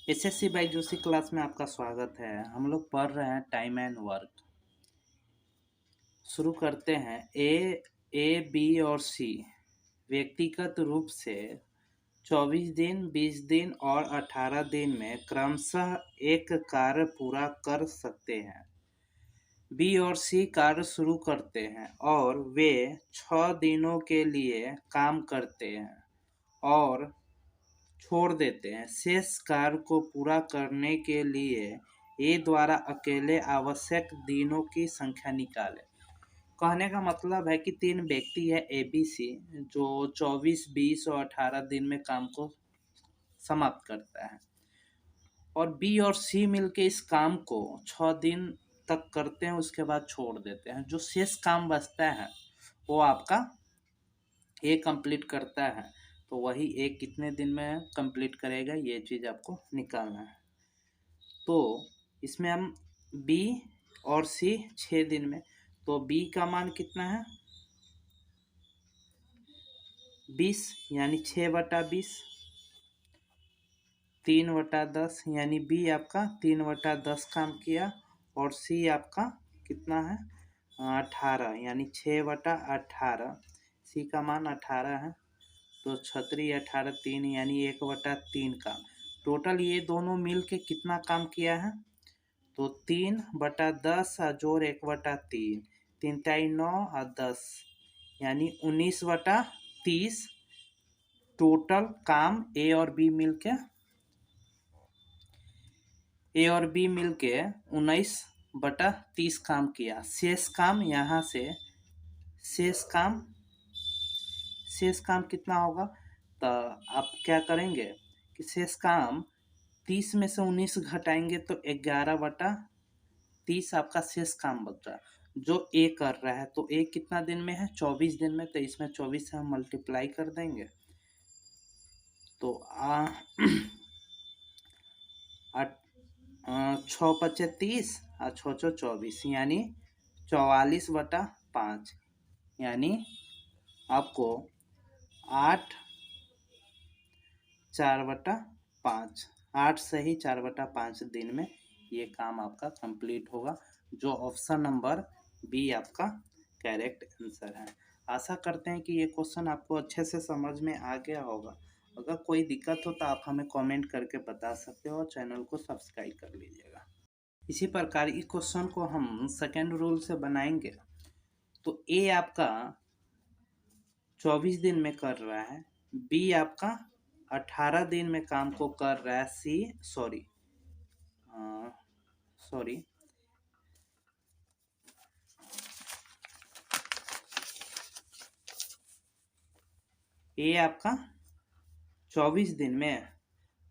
SSC बाईजूसी class में आपका स्वागत है। हम लोग पढ़ रहे हैं टाइम एंड वर्क। शुरू करते हैं। ए बी और सी व्यक्तिगत रूप से 24 दिन, 20 दिन और 18 दिन में क्रमशः एक कार्य पूरा कर सकते हैं। बी और सी कार्य शुरू करते हैं और वे 6 दिनों के लिए काम करते हैं और छोड़ देते हैं। शेष कार्य को पूरा करने के लिए ए द्वारा अकेले आवश्यक दिनों की संख्या निकालें। कहने का मतलब है कि 3 व्यक्ति है ए बी सी, जो 24, 20 और 18 दिन में काम को समाप्त करता है, और बी और सी मिलके इस काम को 6 दिन तक करते हैं, उसके बाद छोड़ देते हैं। जो शेष काम बचता है वो आपका ए कंप्लीट करता है, तो वही ए कितने दिन में कंप्लीट करेगा, ये चीज़ आपको निकालना है। तो इसमें हम बी और सी 6 दिन में, तो बी का मान कितना है 20, यानी 6/20, 3/10, यानी बी आपका 3/10 काम किया, और सी आपका कितना है 18, यानी 6/18। सी का मान 18 है, तो 36 18 3, यानी 1/3 काम। टोटल ये दोनों मिल के कितना काम किया है, तो 3/10 जोड़ 1/3, 3 तिहाई 9 और 10, यानी 19/30 टोटल काम ए और बी मिलके 19/30 काम किया। शेष काम यहाँ से शेष काम कितना होगा, तो आप क्या करेंगे कि शेष काम 30 में से 19 घटाएंगे तो 11/30 आपका शेष काम बच रहा है, जो ए कर रहा है। तो ए कितना दिन में है 24 दिन में, तो इसमें 24 से हम मल्टीप्लाई कर देंगे, तो 6×5 = 30 और 6×4 = 24, यानी 44/5, यानी आपको 8/4/5, 8 से ही 4/5 दिन में ये काम आपका कंप्लीट होगा, जो ऑप्शन नंबर बी आपका करेक्ट आंसर है। आशा करते हैं कि ये क्वेश्चन आपको अच्छे से समझ में आ गया होगा। अगर कोई दिक्कत हो तो आप हमें कमेंट करके बता सकते हो, और चैनल को सब्सक्राइब कर लीजिएगा। इसी प्रकार इस क्वेश्चन को हम सेकेंड रूल से बनाएंगे। तो ए आपका 24 दिन में कर रहा है, बी आपका 18 दिन में काम को कर रहा है, सी सॉरी ए आपका 24 दिन में,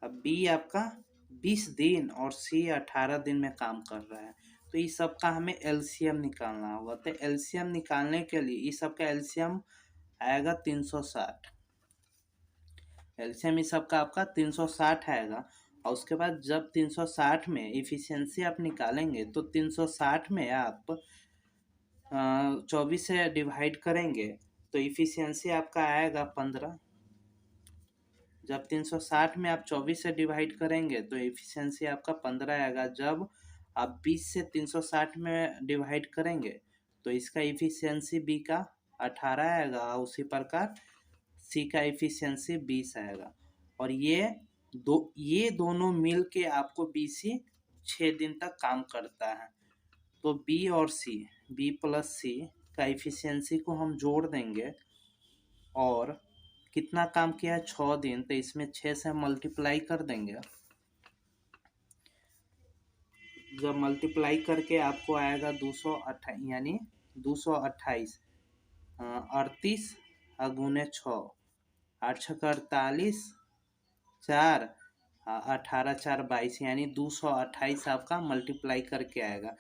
अब बी आपका 20 दिन और सी 18 दिन में काम कर रहा है। तो इस सब का हमें एलसीएम निकालना होगा। तो एलसीएम निकालने के लिए इस सब का एलसीएम आएगा 360। एलसीएम इस सब का आपका 360 आएगा, और उसके बाद जब 360 में इफिशियंसी आप निकालेंगे तो 360 में आप 24 से डिवाइड करेंगे तो इफिशियंसी आपका आएगा 15। जब 360 में आप 24 से डिवाइड करेंगे तो एफिशिएंसी आपका 15 आएगा। जब आप 20 से 360 में डिवाइड करेंगे तो इसका एफिशिएंसी बी का 18 आएगा, उसी प्रकार सी का एफिशिएंसी 20 आएगा। और ये दोनों मिल के आपको बीसी 6 दिन तक काम करता है। तो बी और सी, बी प्लस सी का एफिशिएंसी को हम जोड़ देंगे, और कितना काम किया है 6 दिन, तो इसमें 6 से मल्टीप्लाई कर देंगे। जब मल्टीप्लाई करके आपको आएगा 228, यानी 228, 38 गुने 6, 8 6 48, 4 18 4 22, यानी 228 आपका मल्टीप्लाई करके आएगा।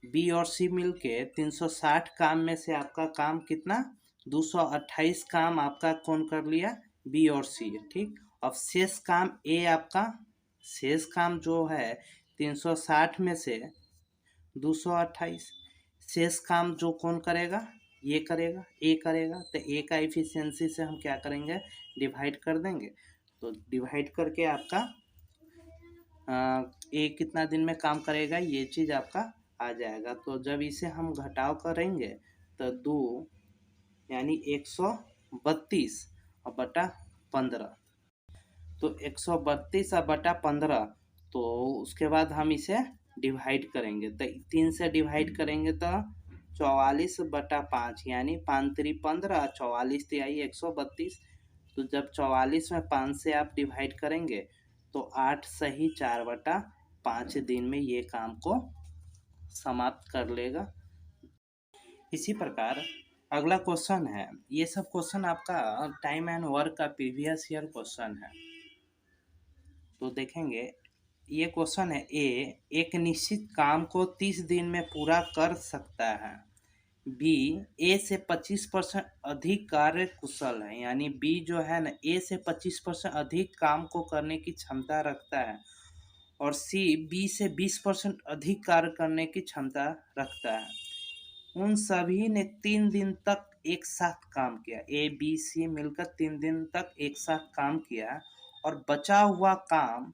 बी और सी मिलके 360 काम में से आपका काम कितना 228 काम आपका कौन कर लिया, बी और सी, ठीक। अब शेष काम ए आपका, शेष काम जो है 360 में से 228, शेष काम जो कौन करेगा, ये करेगा, ए करेगा। तो ए का एफिशिएंसी से हम क्या करेंगे, डिवाइड कर देंगे। तो डिवाइड करके आपका ए कितना दिन में काम करेगा, ये चीज़ आपका आ जाएगा। तो जब इसे हम घटाव करेंगे तो 2 यानी 132 और बटा 15, तो 132 और बटा 15, तो उसके बाद हम इसे डिवाइड करेंगे, तो 3 से डिवाइड करेंगे तो 44/5 यानी 5 3 15, 44 तिहाई 132। तो जब 44 में 5 से आप डिवाइड करेंगे तो 8 सही 4/5 दिन में ये काम को समाप्त कर लेगा। इसी प्रकार अगला क्वेश्चन है, ये सब क्वेश्चन आपका टाइम एंड वर्क का प्रीवियस ईयर क्वेश्चन है। तो देखेंगे, ये क्वेश्चन है, एक निश्चित काम को 30 दिन में पूरा कर सकता है। बी ए से 25% अधिक कार्य कुशल है, यानी बी जो है ना, ए से 25% अधिक काम को करने की क्षमता रखता है, और सी बी से 20% अधिक कार्य करने की क्षमता रखता है। उन सभी ने 3 दिन तक एक साथ काम किया, ए बी सी मिलकर 3 दिन तक एक साथ काम किया, और बचा हुआ काम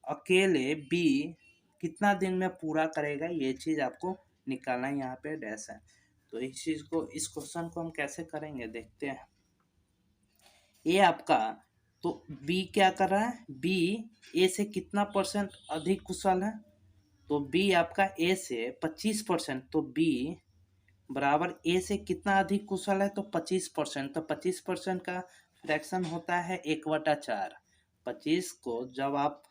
अकेले बी कितना दिन में पूरा करेगा, ये चीज़ आपको निकालना है। यहाँ पे डैश है, तो इस क्वेश्चन को हम कैसे करेंगे देखते हैं। ये आपका, तो बी क्या कर रहा है, बी ए से कितना परसेंट अधिक कुशल है, तो बी आपका ए से 25%, तो बी बराबर ए से कितना अधिक कुशल है, तो 25%, तो 25% का फ्रैक्शन होता है 1/4। 25 को जब आप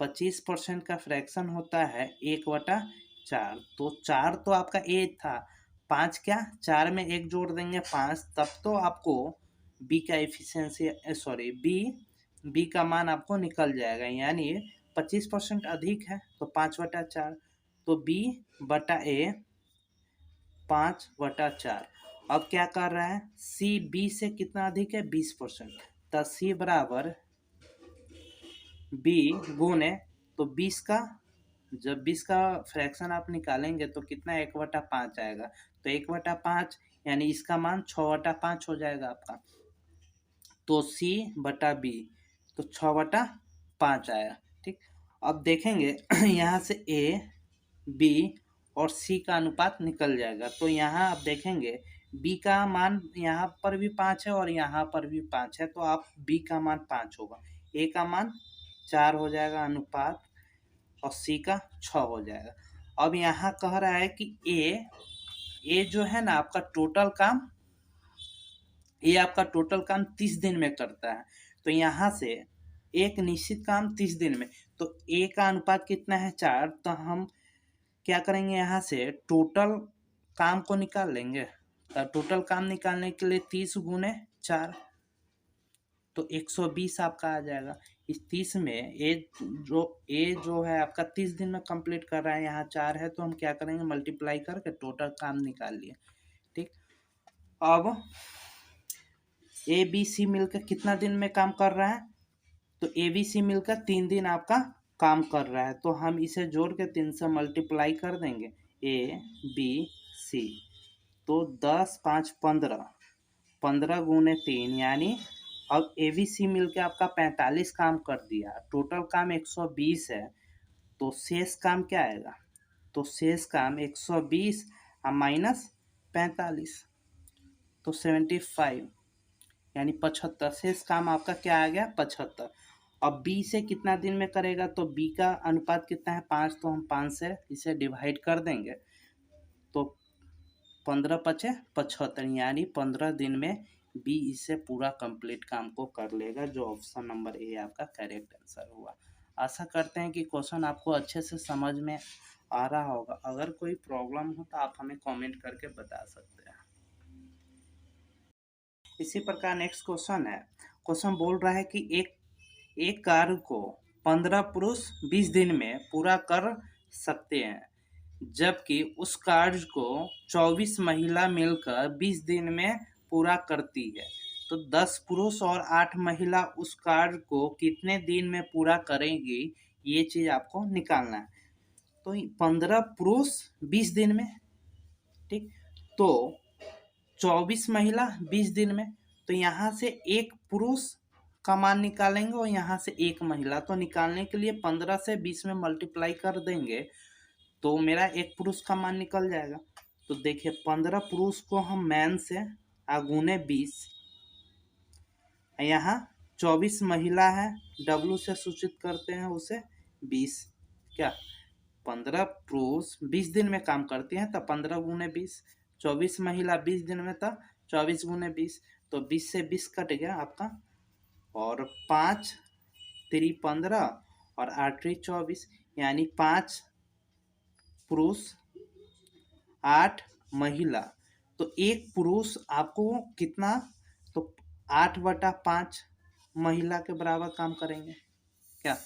25% का फ्रैक्शन होता है 1/4, तो 4 तो आपका ए था, 5 क्या 4 में 1 जोड़ देंगे 5, तब तो आपको बी का एफिशिएंसी बी का मान आपको निकल जाएगा, यानी 25% अधिक है तो 5/4, तो बी बटा ए 5/4। अब क्या कर रहा है, सी बी से कितना अधिक है 20%, तो सी बराबर बी गुने, तो 20 का, जब 20 का फ्रैक्शन आप निकालेंगे तो कितना 1/5 आएगा, तो 1/5 यानी इसका मान 6/5 हो जाएगा आपका, तो सी बटा बी, तो 6/5 आया। ठीक, अब देखेंगे यहाँ से ए बी और सी का अनुपात निकल जाएगा, तो यहाँ आप देखेंगे बी का मान यहाँ पर भी 5 है और यहाँ पर भी 5 है, तो आप बी का मान 5 होगा, ए का मान 4 हो जाएगा अनुपात, और सी का 6 हो जाएगा। अब यहाँ कह रहा है कि ए जो है ना आपका टोटल काम, ये आपका टोटल काम 30 दिन में करता है, तो यहाँ से एक निश्चित काम 30 दिन में, तो ए का अनुपात कितना है 4, तो हम क्या करेंगे, यहाँ से टोटल काम को निकाल लेंगे, तो टोटल काम निकालने के लिए 30 गुने 4, तो 120 आपका आ जाएगा। इस 30 में ए जो है आपका 30 दिन में कंप्लीट कर रहा है, यहाँ 4 है, तो हम क्या करेंगे मल्टीप्लाई करके टोटल काम निकाल लिए। ठीक, अब ए बी सी मिलकर कितना दिन में काम कर रहा है, तो ए बी सी मिलकर 3 दिन आपका काम कर रहा है, तो हम इसे जोड़ के 3 से मल्टीप्लाई कर देंगे, ए बी सी, तो 10 5 15, 15 गुने 3, यानी अब ए बी सी मिलकर आपका 45 काम कर दिया, टोटल काम 120 है, तो शेष काम क्या आएगा, तो शेष काम 120 माइनस 45, तो 75 यानी 75, शेष काम आपका क्या आ गया 75। अब बी से कितना दिन में करेगा, तो बी का अनुपात कितना है 5, तो हम 5 से इसे डिवाइड कर देंगे, तो 15 पचे 75, यानी 15 दिन में बी इससे पूरा कंप्लीट काम को कर लेगा, जो ऑप्शन नंबर ए आपका करेक्ट आंसर हुआ। आशा करते हैं कि क्वेश्चन आपको अच्छे से समझ में आ रहा होगा। अगर कोई प्रॉब्लम हो तो आप हमें कमेंट करके बता सकते हैं। इसी प्रकार नेक्स्ट क्वेश्चन है, क्वेश्चन बोल रहा है कि एक कार्य को 15 पुरुष 20 दिन में पूरा कर सकते हैं, जबकि उस कार्य को 24 महिला मिलकर 20 दिन में पूरा करती है, तो 10 पुरुष और 8 महिला उस कार्य को कितने दिन में पूरा करेंगी, ये चीज आपको निकालना है। तो 15 पुरुष 20 दिन में, ठीक, तो 24 महिला 20 दिन में, तो यहाँ से एक पुरुष का मान निकालेंगे और यहाँ से एक महिला, तो निकालने के लिए 15 से 20 में मल्टीप्लाई कर देंगे तो मेरा एक पुरुष का मान निकल जाएगा। तो देखिए 15 पुरुष को हम मैन से गुने 20, यहाँ 24 महिला है, डब्लू से सूचित करते हैं उसे 20, क्या 15 पुरुष 20 दिन में काम करती हैं तो 15 गुने 20, 24 महिला 20 दिन में तो 24 गुने 20, तो 20 से 20 कट गया आपका, और 5 3 15 और 8 24, यानी 5 पुरुष 8 महिला। तो एक पुरुष आपको कितना, तो 8/5 महिला के बराबर काम करेंगे क्या।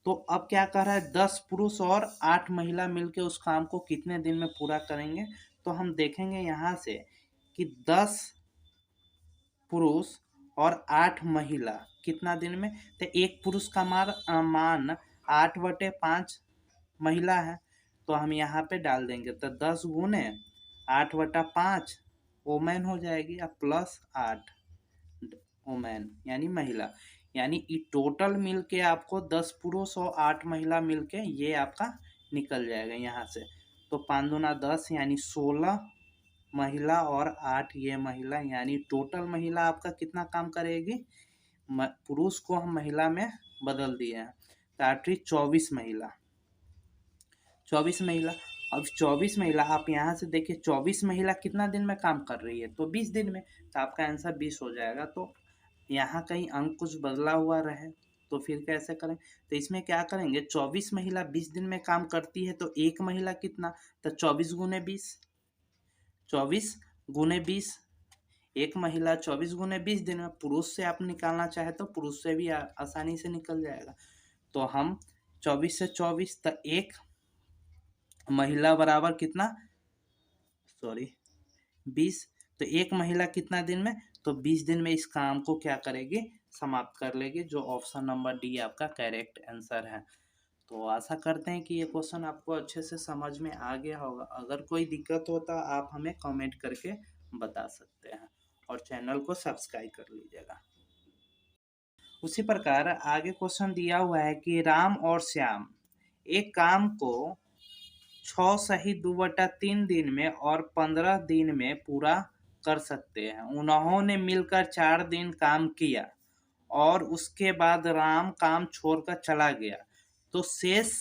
तो अब क्या कर रहा है, 10 पुरुष और 8 महिला मिलके उस काम को कितने दिन में पूरा करेंगे। तो हम देखेंगे यहाँ से कि 10 पुरुष और 8 महिला कितना दिन में, तो एक पुरुष का मान 8/5 महिला है, तो हम यहाँ पे डाल देंगे, तो 10 गुने 8/5 वोमेन हो जाएगी, अब प्लस 8 वोमेन यानी महिला, यानी टोटल मिलके आपको 10 पुरुष और 8 महिला मिलके ये आपका निकल जाएगा यहाँ से। तो 5 दूना 10 यानी 16 महिला और 8 ये महिला, यानी टोटल महिला आपका कितना काम करेगी, पुरुष को हम महिला में बदल दिए हैं, तो 8 24 महिला, 24 महिला। अब 24 महिला आप यहाँ से देखिए 24 महिला कितना दिन में काम कर रही है, तो 20 दिन में, तो आपका आंसर 20 हो जाएगा। तो यहाँ कहीं अंक कुछ बदला हुआ रहे तो फिर कैसे करें, तो इसमें क्या करेंगे, 24 महिला 20 दिन में काम करती है तो एक महिला कितना, तो 24 गुने 20, 24 गुने 20, एक महिला 24 गुने 20 दिन में। पुरुष से आप निकालना चाहे तो पुरुष से भी आसानी से निकल जाएगा। तो हम 24 से 24, तो एक महिला बराबर कितना, सॉरी 20, तो एक महिला कितना दिन में, तो 20 दिन में इस काम को क्या करेगी, समाप्त कर लेगी, जो ऑप्शन नंबर डी आपका करेक्ट आंसर है। तो आशा करते हैं कि ये क्वेश्चन आपको अच्छे से समझ में आ गया होगा। अगर कोई दिक्कत हो तो आप हमें कमेंट करके बता सकते हैं और चैनल को सब्सक्राइब कर लीजिएगा। उसी प्रकार आगे क्वेश्चन दिया हुआ है कि राम और श्याम एक काम को 6 सही 2/3 दिन में और 15 दिन में पूरा कर सकते हैं। उन्होंने मिलकर 4 दिन काम किया और उसके बाद राम काम छोड़कर चला गया, तो शेष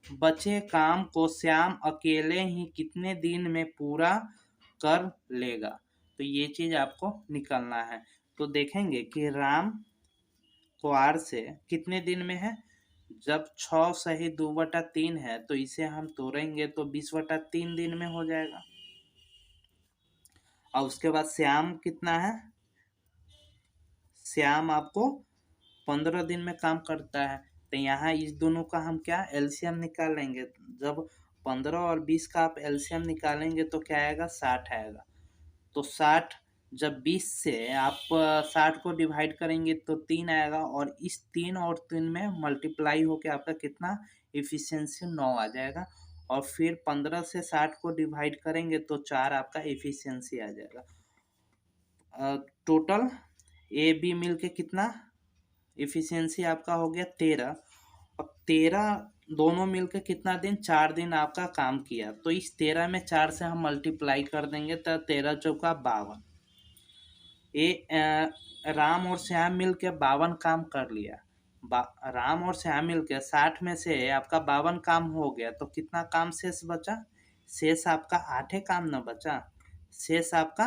बचे काम को श्याम अकेले ही कितने दिन में पूरा कर लेगा। तो ये चीज आपको निकालना है। तो देखेंगे कि राम क्वार से कितने दिन में है, जब 6 सही 2/3 है तो इसे हम तोड़ेंगे तो 20/3 दिन में हो जाएगा। और उसके बाद श्याम कितना है, श्याम आपको 15 दिन में काम करता है, तो यहाँ इस दोनों का हम क्या एलसीएम निकालेंगे। जब 15 और 20 का आप एलसीएम निकालेंगे तो क्या आएगा, 60 आएगा। तो 60 जब 20 से आप 60 को डिवाइड करेंगे तो 3 आएगा, और इस 3 और 3 में मल्टीप्लाई होके आपका कितना एफिशिएंसी 9 आ जाएगा, और फिर 15 से 60 को डिवाइड करेंगे तो 4 आपका एफिशिएंसी आ जाएगा। टोटल ए बी मिल के कितना एफिशिएंसी आपका हो गया 13, और 13 दोनों मिलकर कितना दिन, 4 दिन आपका काम किया, तो इस 13 में 4 से हम मल्टीप्लाई कर देंगे तो 13 चौका 52। राम और श्याम मिल के 52 काम कर लिया, राम और श्याम मिल के 60 में से आपका 52 काम हो गया, तो कितना काम शेष बचा, शेष आपका 8 काम न बचा, शेष आपका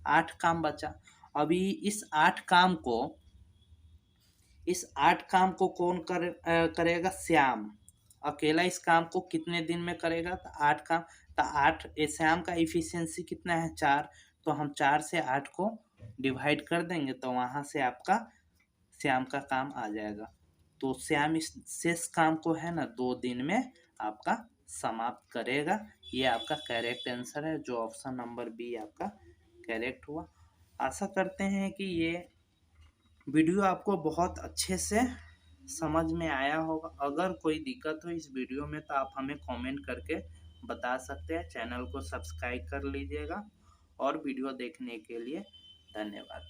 8 काम बचा। अभी इस 8 काम को कौन करेगा, श्याम अकेला इस काम को कितने दिन में करेगा, तो 8 काम, तो 8 श्याम का इफिशियंसी कितना है 4, तो हम 4 से 8 को डिवाइड कर देंगे तो वहां से आपका श्याम का काम आ जाएगा। तो श्याम इस शेष काम को है ना 2 दिन में आपका समाप्त करेगा। ये आपका करेक्ट आंसर है, जो ऑप्शन नंबर बी आपका करेक्ट हुआ। आशा करते हैं कि ये वीडियो आपको बहुत अच्छे से समझ में आया होगा। अगर कोई दिक्कत हो इस वीडियो में तो आप हमें कमेंट करके बता सकते हैं। चैनल को सब्सक्राइब कर लीजिएगा और वीडियो देखने के लिए धन्यवाद।